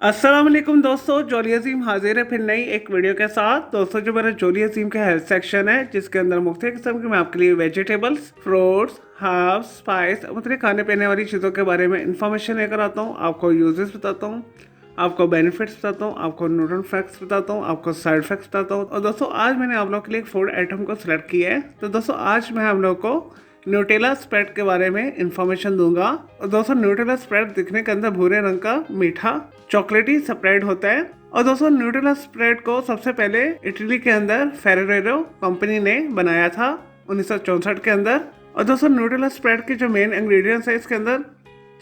अस्सलाम वालेकुम दोस्तों, जोली अजीम हाजिर है फिर नई एक वीडियो के साथ। दोस्तों, जो मेरा जोली अजीम का हेल्थ सेक्शन है जिसके अंदर मुख्तलिफ किस्म के मैं आपके लिए वेजिटेबल्स, फ्रूट्स, हर्ब्स, स्पाइस, मुख्तलिफ खाने पीने वाली चीज़ों के बारे में इंफॉर्मेशन लेकर आता हूँ। आपको यूजेस बताता हूँ, आपको बेनिफिट्स बताता हूँ, आपको न्यूट्रल फैक्ट्स बताता हूँ, आपको साइड इफेक्ट्स बताता हूँ। और दोस्तों, आज मैंने आप लोगों के लिए एक फूड आइटम को सिलेक्ट किया है। तो दोस्तों, आज मैं हम लोग को न्यूटेला स्प्रेड के बारे में इंफॉर्मेशन दूंगा। और दोस्तों, न्यूटेला स्प्रेड दिखने के अंदर भूरे रंग का मीठा चॉकलेटी स्प्रेड होता है। और दोस्तों, न्यूटेला स्प्रेड को सबसे पहले इटली के अंदर फेरेरो कंपनी ने बनाया था 1964 के अंदर। और दोस्तों, न्यूटेला स्प्रेड के जो मेन इंग्रेडिएंट्स है इसके अंदर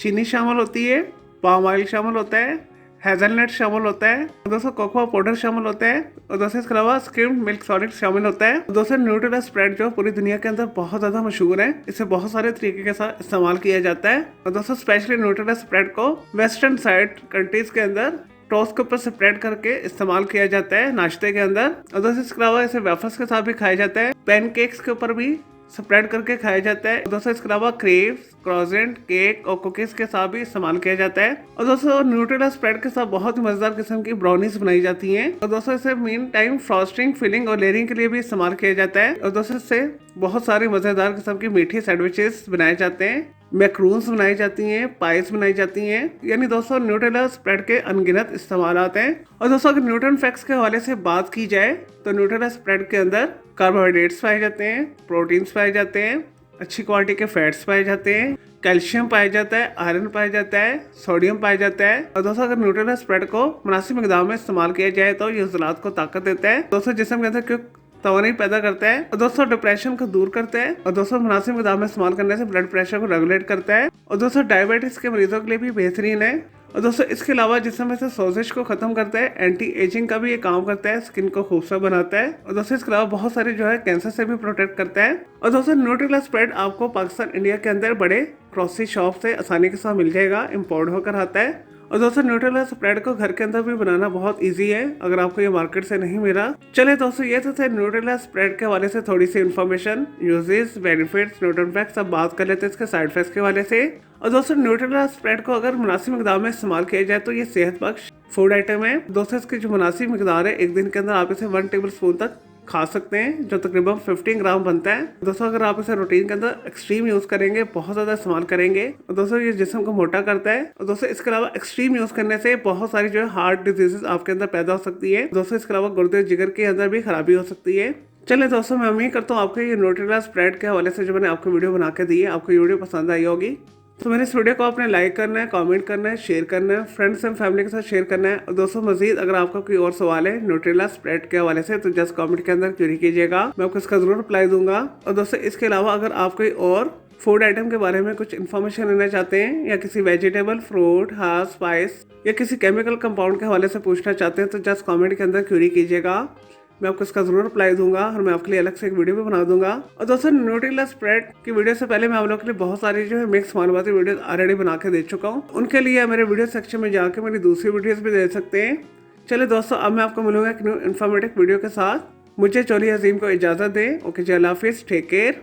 चीनी शामिल होती है, पाम ऑयल शामिल होता है, हेजलनट शामिल होता है, दोस्तों कोकोआ पाउडर शामिल होता है, और दोस्तों इसके अलावा स्किम्ड मिल्क सॉलिड शामिल होता है। दोस्तों, न्यूटेला स्प्रेड जो पूरी दुनिया के अंदर बहुत ज्यादा मशहूर है, इसे बहुत सारे तरीके के साथ इस्तेमाल किया जाता है। और दोस्तों, स्पेशली न्यूटेला स्प्रेड को वेस्टर्न साइड कंट्रीज के अंदर टोस्ट के ऊपर स्प्रेड करके इस्तेमाल किया जाता है नाश्ते के अंदर। और दोस्तों, इसके अलावा इसे वेफर्स के साथ भी खाया जाता है, पैनकेक्स के ऊपर भी स्प्रेड करके खाया जाता है। दोस्तों, इसके अलावा क्रेप्स, क्रोसेंट, केक और कुकीज के साथ भी इस्तेमाल किया जाता है। और दोस्तों, न्यूटेला स्प्रेड के साथ बहुत ही मजेदार किस्म की ब्राउनीज बनाई जाती हैं। और दोस्तों, इसे मीन टाइम फ्रॉस्टिंग, फिलिंग और लेयरिंग के लिए भी इस्तेमाल किया जाता है। और दोस्तों, इससे बहुत सारी मजेदार किस्म की मीठी सैंडविचेस बनाए जाते हैं, मैक्रून्स बनाई जाती हैं, पाइस बनाई जाती हैं। यानी दोस्तों, न्यूटेला स्प्रेड के अनगिनत इस्तेमाल आते हैं। और दोस्तों, अगर न्यूट्रन फैक्ट्स के हवाले से बात की जाए तो न्यूटेला स्प्रेड के अंदर कार्बोहाइड्रेट्स पाए जाते हैं, प्रोटीन्स पाए जाते हैं, अच्छी क्वालिटी के फैट्स पाए जाते हैं, कैल्शियम पाया जाता है, आयरन पाया जाता है, सोडियम पाया जाता है। और दोस्तों, अगर न्यूटेला स्प्रेड को मुनासिब मिकदार में इस्तेमाल किया जाए तो ये उज़लात को ताकत देता है। दोस्तों, जिस्म के अंदर क्यों तवानाई पैदा करता है। और दोस्तों, डिप्रेशन को दूर करता है। और दोस्तों, मुनासिब मिकदार में इस्तेमाल करने से ब्लड प्रेशर को रेगुलेट करता है। और दोस्तों, डायबिटीज के मरीजों के लिए भी बेहतरीन है। और दोस्तों, इसके अलावा जिसम में से सोजिश को खत्म करता है, एंटी एजिंग का भी ये काम करता है, स्किन को खूबसूरत बनाता है। और दोस्तों, इसके अलावा बहुत सारे जो है कैंसर से भी प्रोटेक्ट करता है। और दोस्तों, न्यूट्रेला स्प्रेड आपको पाकिस्तान, इंडिया के अंदर बड़े ग्रोसरी शॉप से आसानी के साथ मिल जाएगा, इम्पोर्ट होकर आता है। और दोस्तों, न्यूट्रेला स्प्रेड को घर के अंदर भी बनाना बहुत इजी है अगर आपको ये मार्केट से नहीं मिला। चले दोस्तों, ये तो थे न्यूट्रेला स्प्रेड के हवाले से थोड़ी सी information, uses, benefits, neutral facts. अब बात कर लेते हैं इसके साइड इफेक्ट्स के हवाले से। और दोस्तों, न्यूट्रेला स्प्रेड को अगर मुनासिब मिकदार में इस्तेमाल किया जाए तो ये सेहत बख्श फूड आइटम है। दोस्तों, इसकी जो मुनासिब मिकदार है, एक दिन के अंदर आप इसे 1 टेबल स्पून तक खा सकते हैं, जो तकरीबन 15 ग्राम बनता है। दोस्तों, अगर आप इसे रूटीन के अंदर एक्सट्रीम यूज करेंगे, बहुत ज्यादा इस्तेमाल करेंगे, और दोस्तों ये जिस्म को मोटा करता है। और दोस्तों, इसके अलावा एक्सट्रीम यूज करने से बहुत सारी जो है हार्ट डिजीजेस आपके अंदर पैदा हो सकती है। दोस्तों, इसके अलावा गुर्दे जिगर के अंदर भी खराबी हो सकती है। चलिए दोस्तों, मैं उम्मीद करता हूँ आपको ये न्यूट्रेला स्प्रेड के हवाले से जो मैंने आपको वीडियो बना के दी है, आपको ये वीडियो पसंद आई होगी। तो मैंने इस वीडियो को आपने लाइक करना है, कमेंट करना है, शेयर करना है, फ्रेंड्स एंड फैमिली के साथ शेयर करना है। और दोस्तों, मजीद अगर आपका कोई और सवाल है न्यूट्रेला स्प्रेड के हवाले से तो जस्ट कमेंट के अंदर क्वेरी कीजिएगा, मैं आपको इसका जरूर रिप्लाई दूंगा। और दोस्तों, इसके अलावा अगर आप कोई और फूड आइटम के बारे में कुछ इन्फॉर्मेशन लेना चाहते हैं, या किसी वेजिटेबल, फ्रूट, हर्ब, स्पाइस या किसी केमिकल कंपाउंड के हवाले से पूछना चाहते हैं तो जस्ट कमेंट के अंदर क्वेरी कीजिएगा, मैं आपको इसका जरूर रिप्लाई दूंगा और मैं आपके लिए अलग से एक वीडियो भी बना दूंगा। और दोस्तों, न्यूट्रेला स्प्रेड की वीडियो से पहले मैं आप लोगों के लिए बहुत सारी जो है मिक्स मालूमाती वीडियो ऑलरेडी बना के दे चुका हूँ। उनके लिए मेरे वीडियो सेक्शन में जाकर मेरी दूसरी वीडियोस भी दे सकते हैं। चलिए दोस्तों, अब मैं आपको मिलूंगा एक न्यू इन्फॉर्मेटिव वीडियो के साथ। मुझे जोली अजीम को इजाजत दें। ओके जी, अल्लाह हाफिज़, टेक केयर।